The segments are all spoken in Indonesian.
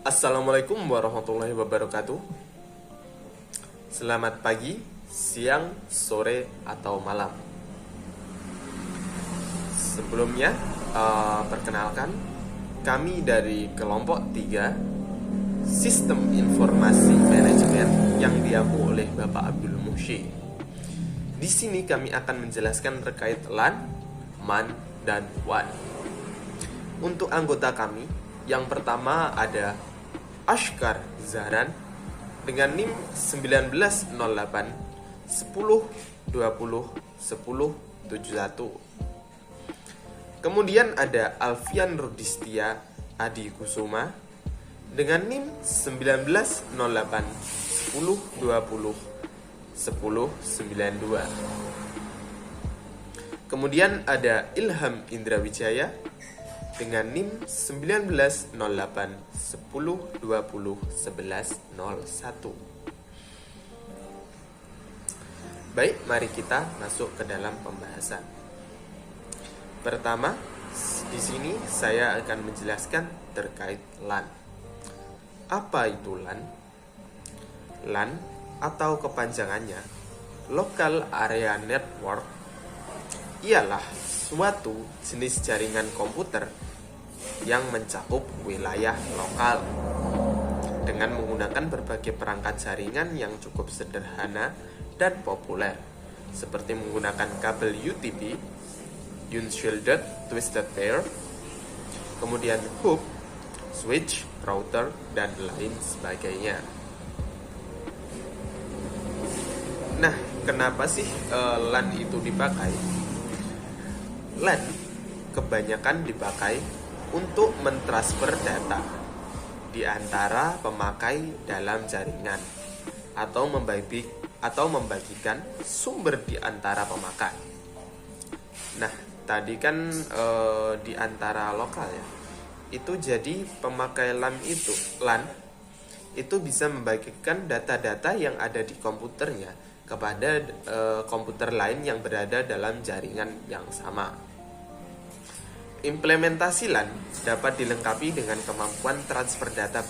Assalamualaikum warahmatullahi wabarakatuh. Selamat pagi, siang, sore, atau malam. Sebelumnya, perkenalkan, kami dari kelompok 3 Sistem Informasi Manajemen yang diampu oleh Bapak Abdul Muhsyi. Di sini kami akan menjelaskan terkait LAN, MAN, dan WAN. Untuk anggota kami, yang pertama ada Ashkar Zahran dengan NIM 1908 10 20 10 71. Kemudian ada Alfian Rudistia Adi Kusuma dengan NIM 1908 10 20 10 92. Kemudian ada Ilham Indrawijaya dengan NIM 1908 10 20 11 01. Baik, mari kita masuk ke dalam pembahasan. Pertama, di sini saya akan menjelaskan terkait LAN. Apa itu LAN? LAN atau kepanjangannya Local Area Network ialah suatu jenis jaringan komputer yang mencakup wilayah lokal dengan menggunakan berbagai perangkat jaringan yang cukup sederhana dan populer, seperti menggunakan kabel UTP, Unshielded Twisted Pair, kemudian hub, switch, router, dan lain sebagainya. Nah, kenapa sih LAN itu dipakai? LAN kebanyakan dipakai untuk mentransfer data di antara pemakai dalam jaringan atau membagikan sumber di antara pemakai. Nah, tadi kan di antara lokal ya. Itu jadi pemakai LAN itu bisa membagikan data-data yang ada di komputernya kepada komputer lain yang berada dalam jaringan yang sama. Implementasi LAN dapat dilengkapi dengan kemampuan transfer data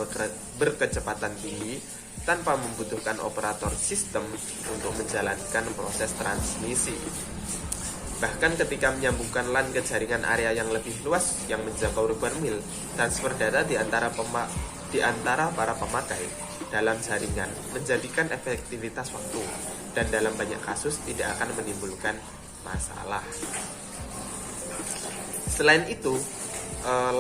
berkecepatan tinggi tanpa membutuhkan operator sistem untuk menjalankan proses transmisi. Bahkan ketika menyambungkan LAN ke jaringan area yang lebih luas yang menjangkau ribuan mil, transfer data di antara para pemakai dalam jaringan menjadikan efektivitas waktu dan dalam banyak kasus tidak akan menimbulkan masalah. Selain itu,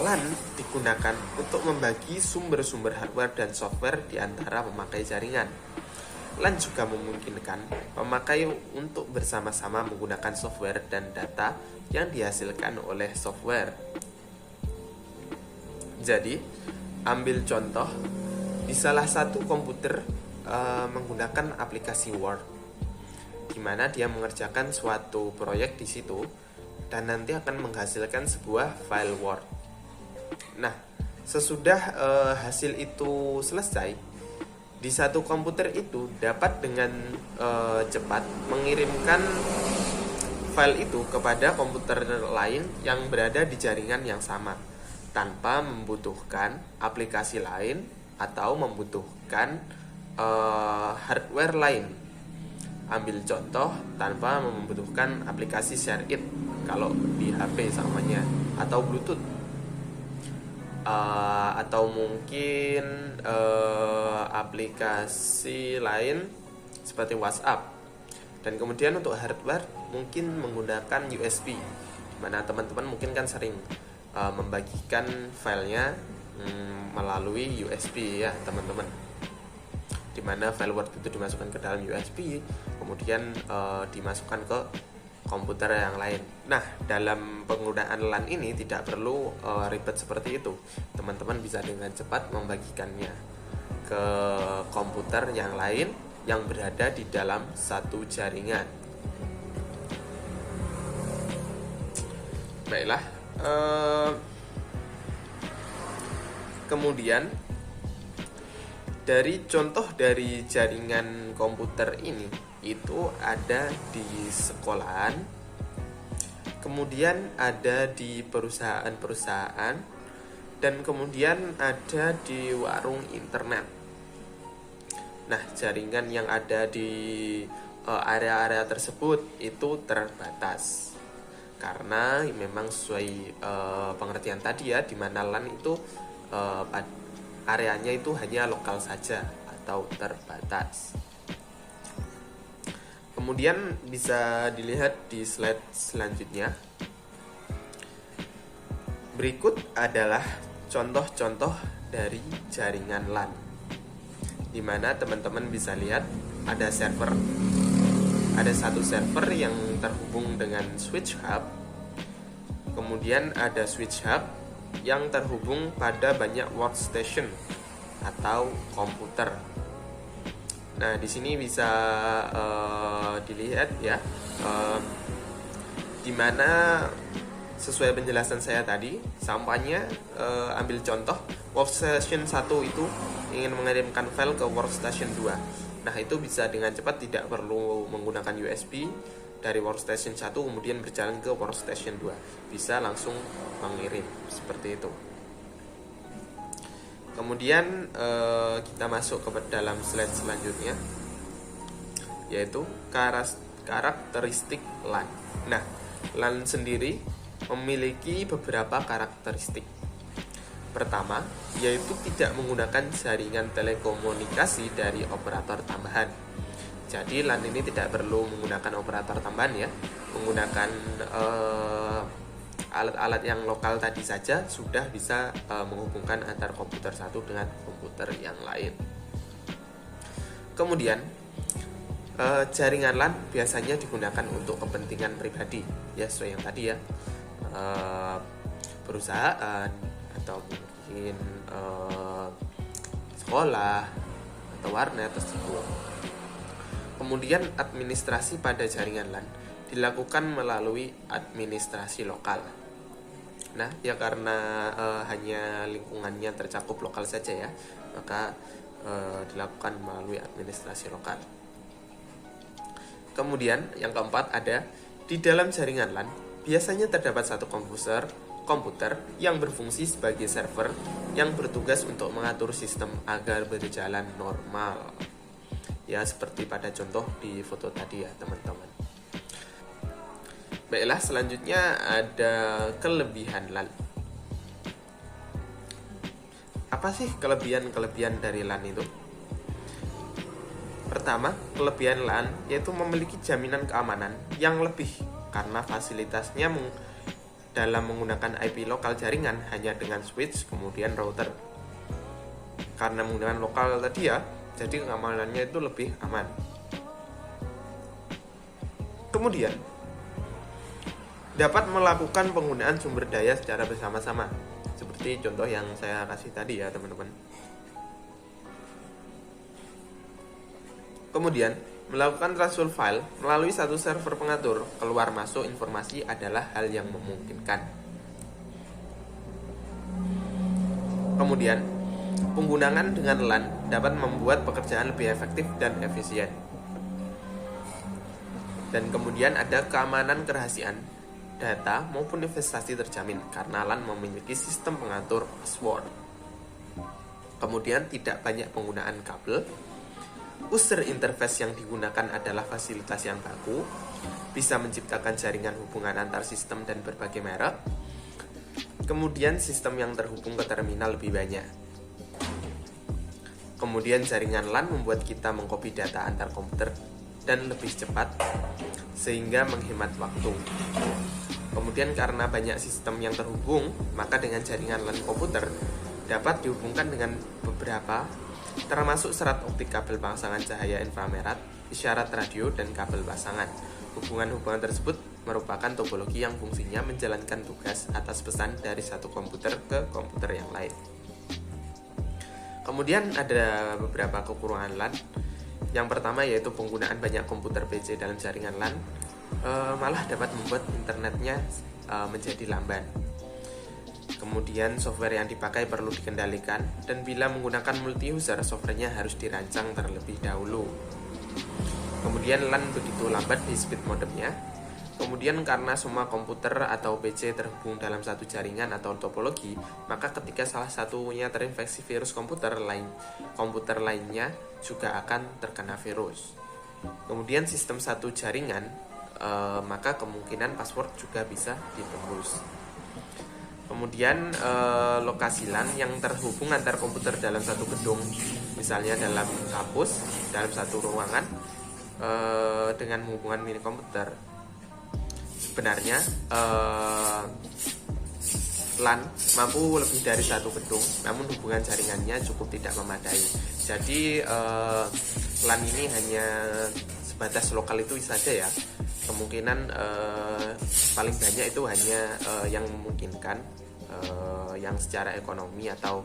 LAN digunakan untuk membagi sumber-sumber hardware dan software di antara pemakai jaringan. LAN juga memungkinkan pemakai untuk bersama-sama menggunakan software dan data yang dihasilkan oleh software. Jadi, ambil contoh di salah satu komputer menggunakan aplikasi Word, di mana dia mengerjakan suatu proyek di situ dan nanti akan menghasilkan sebuah file Word. Nah, sesudah hasil itu selesai, di satu komputer itu dapat dengan cepat mengirimkan file itu kepada komputer lain yang berada di jaringan yang sama tanpa membutuhkan aplikasi lain atau membutuhkan hardware lain. Ambil contoh, tanpa membutuhkan aplikasi share it kalau di HP samanya, atau Bluetooth, atau mungkin aplikasi lain seperti WhatsApp. Dan kemudian untuk hardware mungkin menggunakan USB, dimana teman-teman mungkin kan sering membagikan filenya melalui USB ya teman-teman, dimana file Word itu dimasukkan ke dalam USB, kemudian dimasukkan ke komputer yang lain. Nah, dalam penggunaan LAN ini tidak perlu ribet seperti itu. Teman-teman bisa dengan cepat membagikannya ke komputer yang lain yang berada di dalam satu jaringan. Baiklah, kemudian dari contoh dari jaringan komputer ini itu ada di sekolahan, kemudian ada di perusahaan-perusahaan, dan kemudian ada di warung internet. Nah, jaringan yang ada di area-area tersebut itu terbatas karena memang sesuai pengertian tadi ya, di mana LAN itu areanya itu hanya lokal saja atau terbatas. Kemudian bisa dilihat di slide selanjutnya. Berikut adalah contoh-contoh dari jaringan LAN, di mana teman-teman bisa lihat ada satu server yang terhubung dengan switch hub. Kemudian ada switch hub yang terhubung pada banyak workstation atau komputer. Nah, di sini bisa dilihat ya, di mana sesuai penjelasan saya tadi, sampainya ambil contoh workstation 1 itu ingin mengirimkan file ke workstation 2. Nah, itu bisa dengan cepat, tidak perlu menggunakan USB dari workstation 1 kemudian berjalan ke workstation 2. Bisa langsung mengirim seperti itu. Kemudian kita masuk ke dalam slide selanjutnya, yaitu karakteristik LAN. Nah, LAN sendiri memiliki beberapa karakteristik. Pertama, yaitu tidak menggunakan jaringan telekomunikasi dari operator tambahan. Jadi LAN ini tidak perlu menggunakan operator tambahan ya, menggunakan alat-alat yang lokal tadi saja sudah bisa menghubungkan antar komputer satu dengan komputer yang lain. Kemudian jaringan LAN biasanya digunakan untuk kepentingan pribadi ya, sesuai yang tadi ya, perusahaan atau mungkin sekolah atau warnet tersebut. Kemudian administrasi pada jaringan LAN dilakukan melalui administrasi lokal. Nah, ya karena hanya lingkungannya tercakup lokal saja ya, maka dilakukan melalui administrasi lokal. Kemudian yang keempat ada di dalam jaringan LAN biasanya terdapat satu komputer yang berfungsi sebagai server yang bertugas untuk mengatur sistem agar berjalan normal. Ya, seperti pada contoh di foto tadi ya, teman-teman. Baiklah, selanjutnya ada kelebihan LAN. Apa sih kelebihan dari LAN itu? Pertama, kelebihan LAN yaitu memiliki jaminan keamanan yang lebih karena fasilitasnya dalam menggunakan IP lokal jaringan hanya dengan switch kemudian router. Karena menggunakan lokal tadi ya, jadi keamanannya itu lebih aman. Kemudian dapat melakukan penggunaan sumber daya secara bersama-sama, seperti contoh yang saya kasih tadi ya, teman-teman. Kemudian melakukan transfer file melalui satu server pengatur keluar masuk informasi adalah hal yang memungkinkan. Kemudian penggunaan dengan LAN dapat membuat pekerjaan lebih efektif dan efisien. Dan kemudian ada keamanan kerahasiaan data maupun investasi terjamin karena LAN memiliki sistem pengatur password. Kemudian tidak banyak penggunaan kabel. User interface yang digunakan adalah fasilitas yang baku, bisa menciptakan jaringan hubungan antar sistem dan berbagai merek. Kemudian sistem yang terhubung ke terminal lebih banyak. Kemudian jaringan LAN membuat kita mengcopy data antar komputer dan lebih cepat sehingga menghemat waktu. Kemudian karena banyak sistem yang terhubung, maka dengan jaringan LAN komputer dapat dihubungkan dengan beberapa, termasuk serat optik, kabel pasangan cahaya inframerah, isyarat radio, dan kabel pasangan. Hubungan-hubungan tersebut merupakan topologi yang fungsinya menjalankan tugas atas pesan dari satu komputer ke komputer yang lain. Kemudian ada beberapa kekurangan LAN. Yang pertama yaitu penggunaan banyak komputer PC dalam jaringan LAN malah dapat membuat internetnya menjadi lamban. Kemudian software yang dipakai perlu dikendalikan, dan bila menggunakan multi-user, softwarenya harus dirancang terlebih dahulu. Kemudian LAN begitu lambat di speed modemnya, Kemudian karena semua komputer atau PC terhubung dalam satu jaringan atau topologi, maka ketika salah satunya terinfeksi virus komputer lainnya juga akan terkena virus. Kemudian sistem satu jaringan, maka kemungkinan password juga bisa ditembus. Kemudian lokasi LAN yang terhubung antar komputer dalam satu gedung, misalnya dalam kampus, dalam satu ruangan dengan hubungan mini komputer. Sebenarnya LAN mampu lebih dari satu gedung, namun hubungan jaringannya cukup tidak memadai. Jadi LAN ini hanya sebatas lokal itu saja ya. Kemungkinan paling banyak itu hanya yang memungkinkan, yang secara ekonomi atau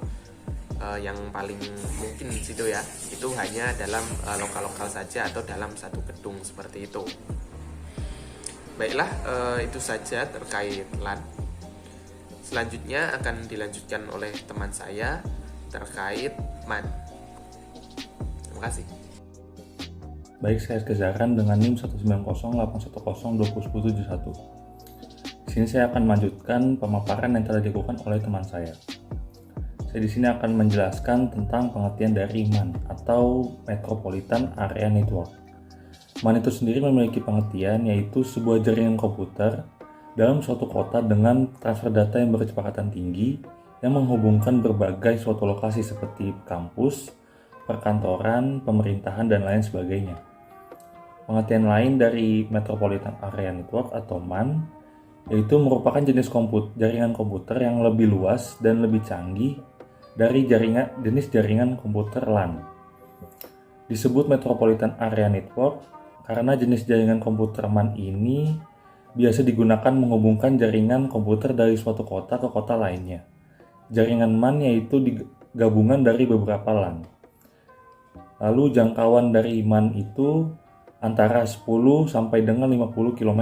yang paling mungkin di situ ya. Itu hanya dalam lokal-lokal saja atau dalam satu gedung seperti itu. Baiklah, itu saja terkait LAN. Selanjutnya akan dilanjutkan oleh teman saya terkait MAN. Terima kasih. Baik, saya Kezaran dengan NIM 1908110201071. Di sini saya akan melanjutkan pemaparan yang telah dilakukan oleh teman saya. Saya di sini akan menjelaskan tentang pengertian dari MAN atau Metropolitan Area Network. MAN itu sendiri memiliki pengertian yaitu sebuah jaringan komputer dalam suatu kota dengan transfer data yang berkecepatan tinggi yang menghubungkan berbagai suatu lokasi seperti kampus, perkantoran, pemerintahan, dan lain sebagainya. Pengertian lain dari Metropolitan Area Network atau MAN yaitu merupakan jenis jaringan komputer yang lebih luas dan lebih canggih dari jenis jaringan komputer LAN. Disebut Metropolitan Area Network karena jenis jaringan komputer MAN ini biasa digunakan menghubungkan jaringan komputer dari suatu kota ke kota lainnya. Jaringan MAN yaitu gabungan dari beberapa LAN. Lalu jangkauan dari MAN itu antara 10 sampai dengan 50 km.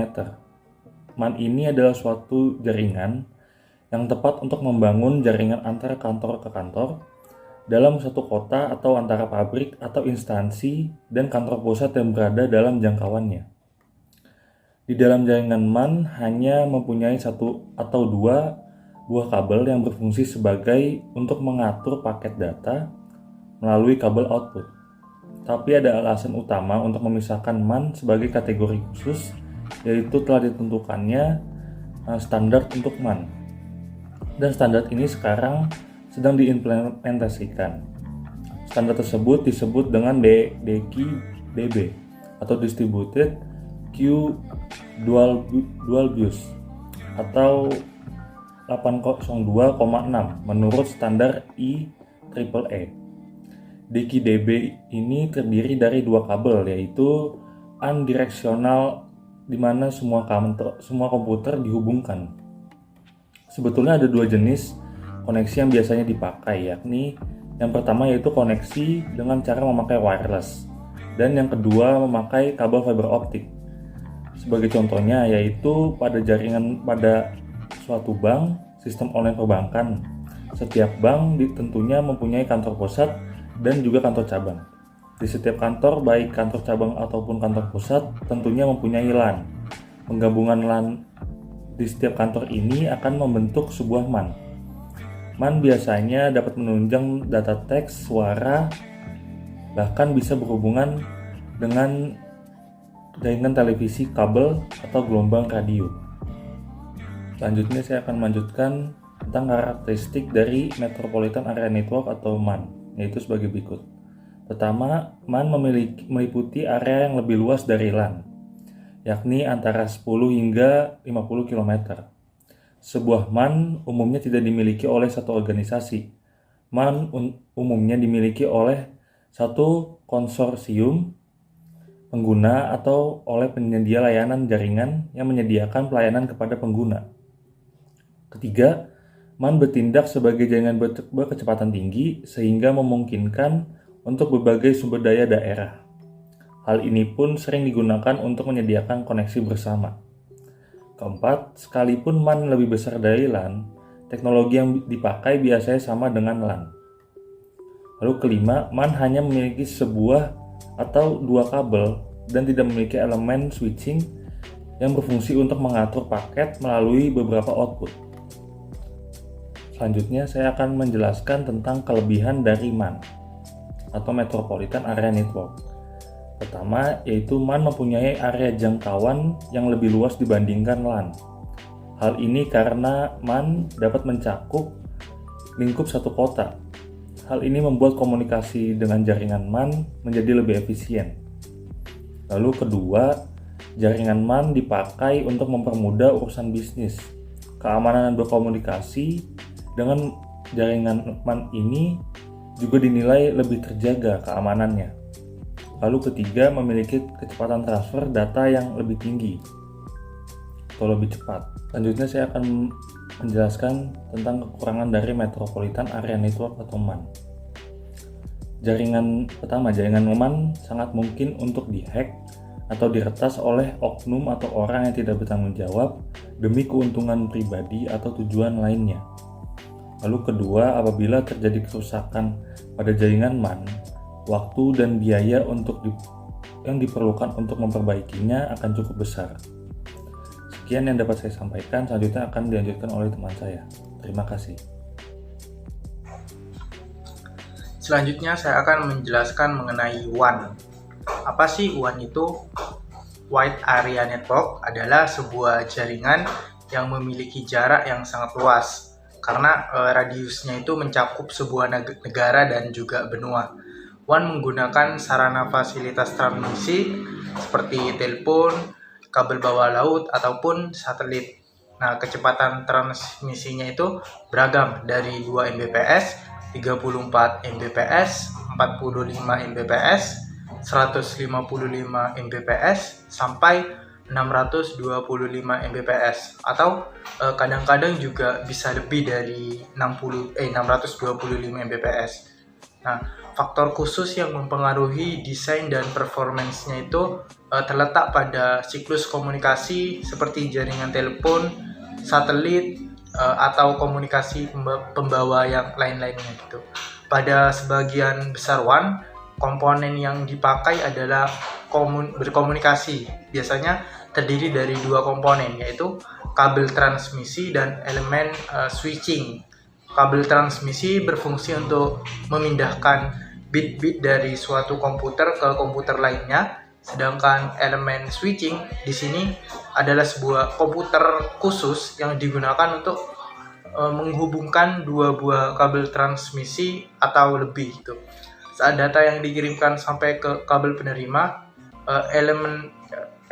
MAN ini adalah suatu jaringan yang tepat untuk membangun jaringan antara kantor ke kantor dalam satu kota atau antara pabrik atau instansi dan kantor pusat yang berada dalam jangkauannya. Di dalam jaringan MAN hanya mempunyai satu atau dua buah kabel yang berfungsi sebagai untuk mengatur paket data melalui kabel output. Tapi ada alasan utama untuk memisahkan MAN sebagai kategori khusus, yaitu telah ditentukannya standar untuk MAN. Dan standar ini sekarang sedang diimplementasikan. Standar tersebut disebut dengan DQDB atau Distributed Q Dual Bus atau 802,6 menurut standar IEEE. DQDB ini terdiri dari dua kabel yaitu unidirectional di mana semua komputer dihubungkan. Sebetulnya ada dua jenis koneksi yang biasanya dipakai, yakni yang pertama yaitu koneksi dengan cara memakai wireless dan yang kedua memakai kabel fiber optik. Sebagai contohnya yaitu pada suatu bank, sistem online perbankan. Setiap bank tentunya mempunyai kantor pusat dan juga kantor cabang. Di setiap kantor, baik kantor cabang ataupun kantor pusat, tentunya mempunyai LAN. Penggabungan LAN di setiap kantor ini akan membentuk sebuah MAN. MAN biasanya dapat menunjang data teks, suara, bahkan bisa berhubungan dengan jaringan televisi, kabel, atau gelombang radio. Selanjutnya saya akan melanjutkan tentang karakteristik dari Metropolitan Area Network atau MAN, yaitu sebagai berikut. Pertama, MAN meliputi area yang lebih luas dari LAN, yakni antara 10 hingga 50 km. Sebuah MAN umumnya tidak dimiliki oleh satu organisasi. MAN umumnya dimiliki oleh satu konsorsium pengguna atau oleh penyedia layanan jaringan yang menyediakan pelayanan kepada pengguna. Ketiga, MAN bertindak sebagai jaringan berkecepatan tinggi sehingga memungkinkan untuk berbagai sumber daya daerah. Hal ini pun sering digunakan untuk menyediakan koneksi bersama. Keempat, sekalipun MAN lebih besar dari LAN, teknologi yang dipakai biasanya sama dengan LAN. Lalu kelima, MAN hanya memiliki sebuah atau dua kabel dan tidak memiliki elemen switching yang berfungsi untuk mengatur paket melalui beberapa output. Selanjutnya saya akan menjelaskan tentang kelebihan dari MAN atau Metropolitan Area Network. Pertama, yaitu MAN mempunyai area jangkauan yang lebih luas dibandingkan LAN. Hal ini karena MAN dapat mencakup lingkup satu kota. Hal ini membuat komunikasi dengan jaringan MAN menjadi lebih efisien. Lalu kedua, jaringan MAN dipakai untuk mempermudah urusan bisnis. Keamanan dan berkomunikasi dengan jaringan MAN ini juga dinilai lebih terjaga keamanannya. Lalu ketiga, memiliki kecepatan transfer data yang lebih tinggi atau lebih cepat. Selanjutnya saya akan menjelaskan tentang kekurangan dari Metropolitan Area Network atau MAN. Jaringan MAN sangat mungkin untuk dihack atau diretas oleh oknum atau orang yang tidak bertanggung jawab demi keuntungan pribadi atau tujuan lainnya. Lalu kedua, apabila terjadi kerusakan pada jaringan MAN, waktu dan biaya yang diperlukan untuk memperbaikinya akan cukup besar. Sekian yang dapat saya sampaikan, selanjutnya akan dilanjutkan oleh teman saya. Terima kasih. Selanjutnya saya akan menjelaskan mengenai WAN. Apa sih WAN itu? Wide Area Network adalah sebuah jaringan yang memiliki jarak yang sangat luas karena radiusnya itu mencakup sebuah negara dan juga benua. WAN menggunakan sarana fasilitas transmisi seperti telepon, kabel bawah laut, ataupun satelit. Nah, kecepatan transmisinya itu beragam dari 2 Mbps, 34 Mbps, 45 Mbps, 155 Mbps, sampai 625 Mbps, atau kadang-kadang juga bisa lebih dari 625 Mbps. Nah, faktor khusus yang mempengaruhi desain dan performance-nya itu terletak pada siklus komunikasi seperti jaringan telepon, satelit, atau komunikasi pembawa yang lain-lainnya gitu. Pada sebagian besar WAN, komponen yang dipakai adalah berkomunikasi. Biasanya terdiri dari 2 komponen, yaitu kabel transmisi dan elemen switching. Kabel transmisi berfungsi untuk memindahkan bit-bit dari suatu komputer ke komputer lainnya, sedangkan elemen switching di sini adalah sebuah komputer khusus yang digunakan untuk menghubungkan 2 buah kabel transmisi atau lebih gitu. Saat data yang dikirimkan sampai ke kabel penerima,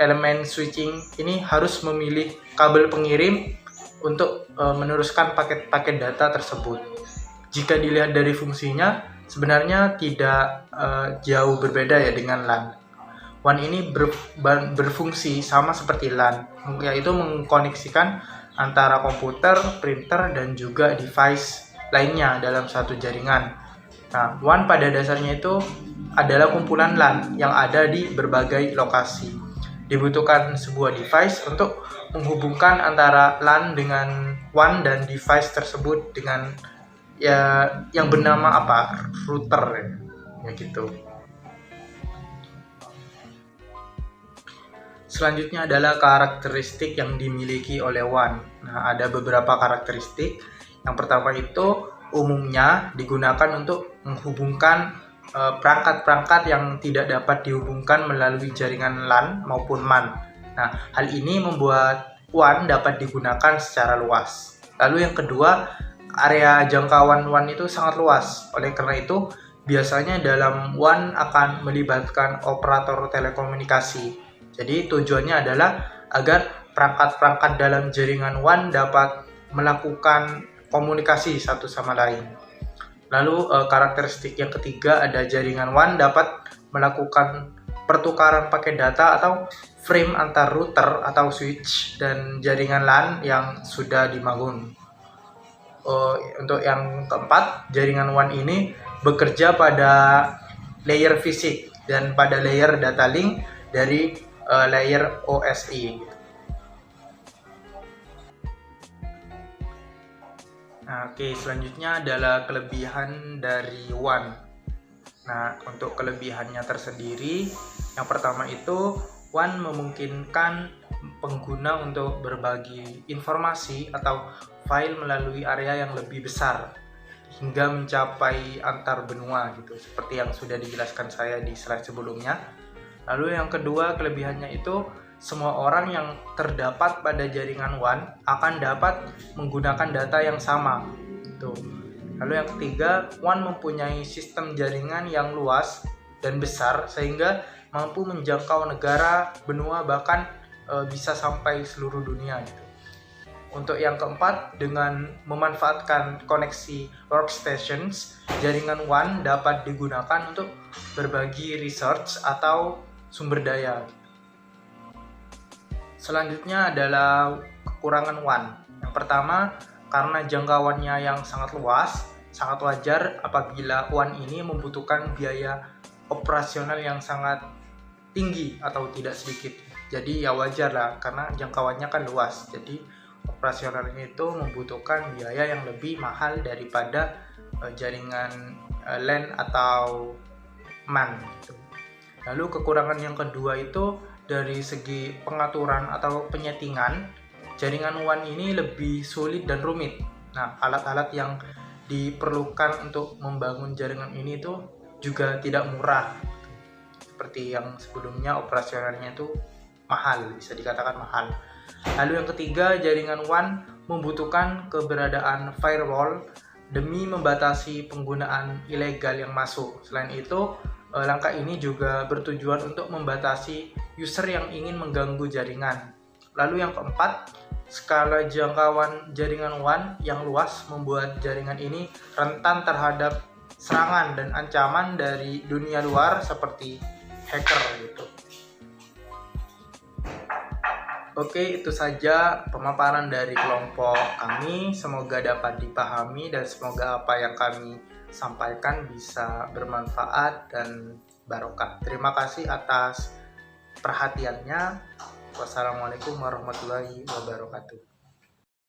elemen switching ini harus memilih kabel pengirim untuk meneruskan paket-paket data tersebut. Jika dilihat dari fungsinya, sebenarnya tidak jauh berbeda ya dengan LAN. WAN ini berfungsi sama seperti LAN, yaitu mengkoneksikan antara komputer, printer, dan juga device lainnya dalam satu jaringan. Nah, WAN pada dasarnya itu adalah kumpulan LAN yang ada di berbagai lokasi. Dibutuhkan sebuah device untuk menghubungkan antara LAN dengan WAN dan device tersebut dengan yang bernama router ya gitu. Selanjutnya adalah karakteristik yang dimiliki oleh WAN. Nah, ada beberapa karakteristik. Yang pertama itu umumnya digunakan untuk menghubungkan perangkat-perangkat yang tidak dapat dihubungkan melalui jaringan LAN maupun MAN. Nah, hal ini membuat WAN dapat digunakan secara luas. Lalu yang kedua, area jangkauan WAN itu sangat luas. Oleh karena itu, biasanya dalam WAN akan melibatkan operator telekomunikasi. Jadi tujuannya adalah agar perangkat-perangkat dalam jaringan WAN dapat melakukan komunikasi satu sama lain. Lalu karakteristik yang ketiga, ada jaringan WAN dapat melakukan pertukaran paket data atau frame antar router atau switch dan jaringan LAN yang sudah dibangun. Untuk yang keempat, jaringan WAN ini bekerja pada layer fisik dan pada layer data link dari layer OSI. Nah, oke, selanjutnya adalah kelebihan dari WAN. Nah, untuk kelebihannya tersendiri, yang pertama itu WAN memungkinkan pengguna untuk berbagi informasi atau file melalui area yang lebih besar hingga mencapai antar benua gitu, seperti yang sudah dijelaskan saya di slide sebelumnya. Lalu yang kedua, kelebihannya itu semua orang yang terdapat pada jaringan WAN akan dapat menggunakan data yang sama. Tuh. Lalu yang ketiga, WAN mempunyai sistem jaringan yang luas dan besar sehingga mampu menjangkau negara, benua, bahkan bisa sampai seluruh dunia gitu. Untuk yang keempat, dengan memanfaatkan koneksi workstations, jaringan WAN dapat digunakan untuk berbagi research atau sumber daya. Selanjutnya adalah kekurangan WAN. Yang pertama, karena jangkauannya yang sangat luas, sangat wajar apabila WAN ini membutuhkan biaya operasional yang sangat tinggi atau tidak sedikit. Jadi ya wajar lah, karena jangkauannya kan luas. Jadi operasionalnya itu membutuhkan biaya yang lebih mahal daripada jaringan LAN atau MAN gitu. Lalu kekurangan yang kedua itu dari segi pengaturan atau penyetingan, jaringan WAN ini lebih sulit dan rumit. Nah, alat-alat yang diperlukan untuk membangun jaringan ini itu juga tidak murah. Seperti yang sebelumnya, operasionalnya itu mahal, bisa dikatakan mahal. Lalu yang ketiga, jaringan WAN membutuhkan keberadaan firewall demi membatasi penggunaan ilegal yang masuk. Selain itu, langkah ini juga bertujuan untuk membatasi user yang ingin mengganggu jaringan. Lalu yang keempat, skala jangkauan jaringan WAN yang luas membuat jaringan ini rentan terhadap serangan dan ancaman dari dunia luar seperti hacker gitu. Oke, itu saja pemaparan dari kelompok kami. Semoga dapat dipahami dan semoga apa yang kami sampaikan bisa bermanfaat dan barokah. Terima kasih atas perhatiannya. Wassalamualaikum warahmatullahi wabarakatuh.